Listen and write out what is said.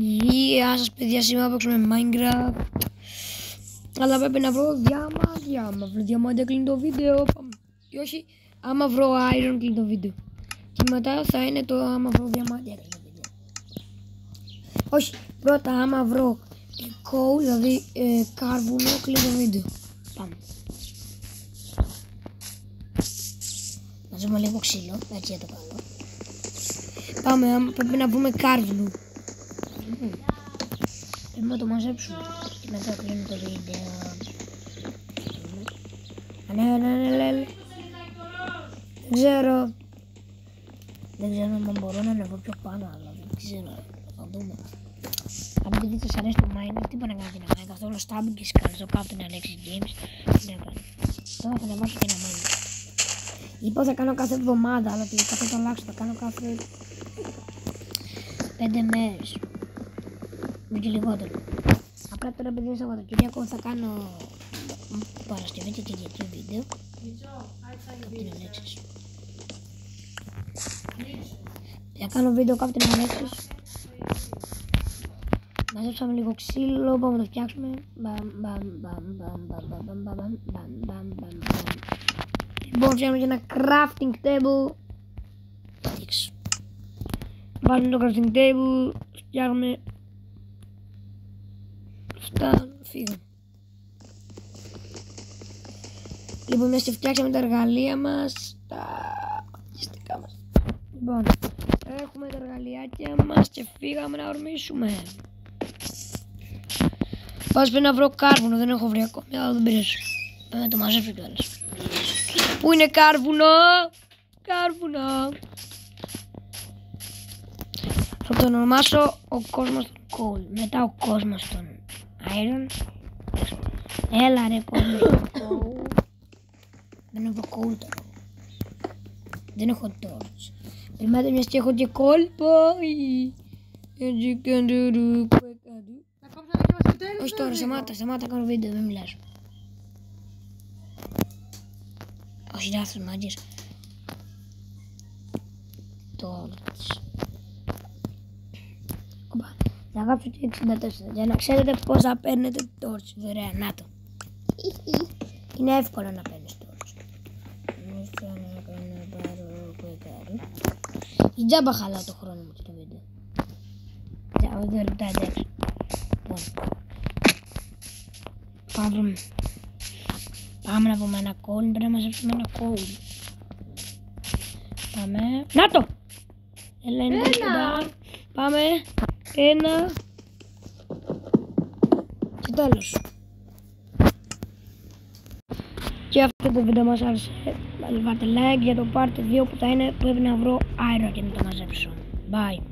Γεια σας παιδιά, σήμερα θα παίξουμε Minecraft. Αλλά πρέπει να βρω διάμαυρο κλείνει το βίντεο. Ή όχι, άμα βρω iron κλείνει το βίντεο. Και μετά θα είναι το άμα βρω διαμάντια κλείνει το βίντεο. Όχι, πρώτα άμα βρω coal, δηλαδή κάρβουνο κλείνει το βίντεο. Πάμε. Μαζεύουμε λίγο ξύλο, έτσι για το καλό. Πάμε, πρέπει να βρούμε κάρβουνο. Πρέπει να το μαζέψουμε και μετά κλείνει το βίντεο. Ναι. Δεν ξέρω αν μπορώ να ανεβώ πιο πάνω, αλλά δεν ξέρω, θα δούμε. Αν επειδή σας αρέσει το Minecraft, τι πάνε να κάνετε ένα Minecraft, όλο stabbing και σκάλες, το κάπου είναι Alexis Games, τι να κάνω. Τώρα θα ανεβάσω και ένα Minecraft. Είπα θα κάνω κάθε εβδομάδα, αλλά τελικά θα το αλλάξω, θα κάνω κάθε 5 μέρες. Και λιγότερο. Απλά τώρα επειδή είναι Σαββατοκύριακο θα κάνω Παρασκευή και Κυριακή βίντεο. Captain Alexis. Θα κάνω βίντεο Captain Alexis. Μαζέψαμε λίγο ξύλο, πάμε να το φτιάξουμε. Λοιπόν, φτιάχνουμε και ένα crafting table. Βάζουμε το crafting table, φτιάχνουμε. Αυτά, φύγαμε. Λοιπόν, μια και φτιάξαμε τα εργαλεία μας, τα αγιστικά μας. Λοιπόν, έχουμε τα εργαλειάκια μας και φύγαμε να ορμήσουμε. Πάω σπίτι να βρω κάρβουνο, δεν έχω βρει ακόμη, αλλά δεν πειράζει. Πρέπει να το μαζέψω κιόλας. Πού είναι κάρβουνο? Κάρβουνο. Θα το ονομάσω ο κόσμος των coal, μετά ο κόσμος των iron. Έλα ρε κόσμο των coal. Δεν έχω coal τώρα. Δεν έχω torch. Περιμένετε μιας και έχω και κόλπο. Όχι τώρα, σταμάτα, κάνω βίντεο, δεν μιλάς. Όχι λάθος μάγκες. Torch. Θα γράψω και 64 για να ξέρετε πώς θα παίρνετε torch δωρεάν. Να το. Είναι εύκολο να παίρνεις torch. Η τζάμπα χαλάω το χρόνο μου στο βίντεο. Για 2 λεπτά εντάξει. Πάμε να βρούμε ένα coal, πρέπει να μαζέψουμε ένα coal. Πάμε. Να το! Έλα είναι κοντά. Πάμε. 1. Και τέλος. Και αυτό το βίντεο μας άρεσε. Βάλτε like για το part 2 που θα είναι πρέπει να βρω iron και να το μαζέψω. Bye.